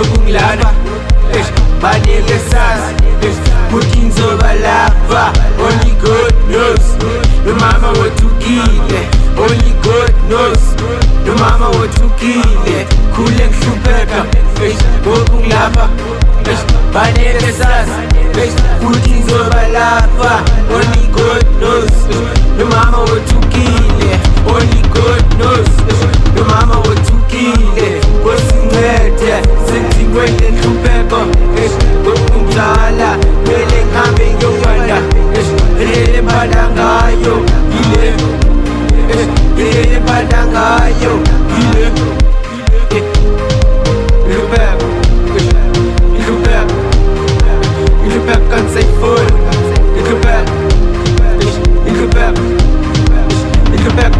ngokungilana banike sazi ukuthi ngizoba lapha. Only God knows, no mama wothukile. Only God knows, no mama wothukile. Khule ngihlupheka ngokungilapha banike sazi ukuthi ngizoba lapha. Only God knows, no mama wothukile. Only God knows, no mama wothukile. Ngosincede sengizingwele nhlupheko ngokungizala kumele ngihambe ngiyofanda ilele phana ngayo ile ilele phana ngayo ile Intlupheko Intlupheko can't say full Intlupheko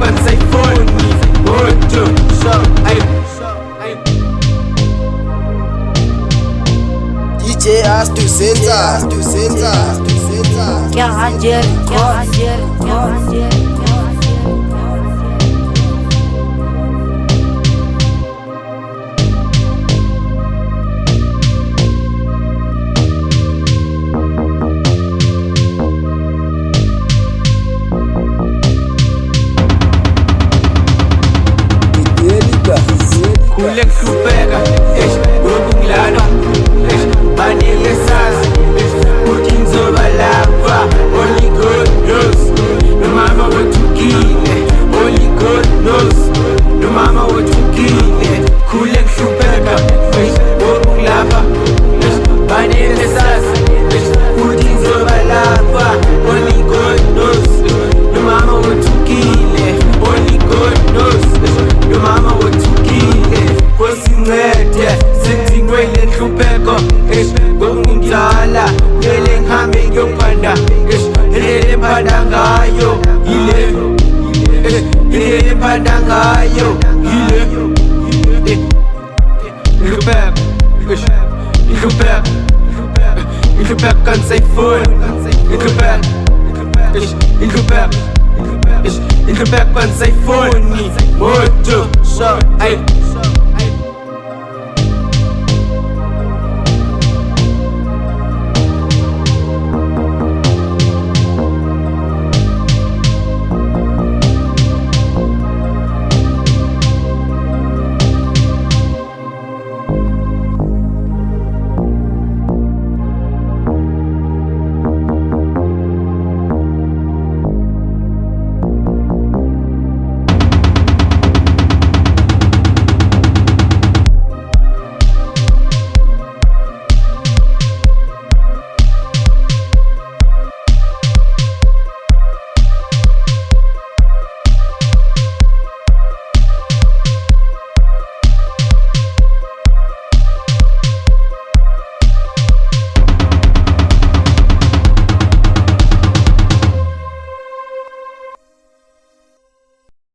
can't say full Moto so DJ Astar Center. Khule ngihlupheka ngokungilana banike sazi ukuthi ngizoba lapha. Only God knows, no mama wothukile. Only God knows, no mama wothukile. Khule ngihlupheka ngokungilapha banike sazi ukuthi ngizoba lapha. Only God knows, no mama wothukile. Only God knows, no mama wothukile. Ngosincede sengizingwele nhlupheko ngokungizala kumele ngihambe ngiyophanda ilele phana ngayo ile ilele phana ngayo ile Intlupheko can't say full Intlupheko can't say full Moto so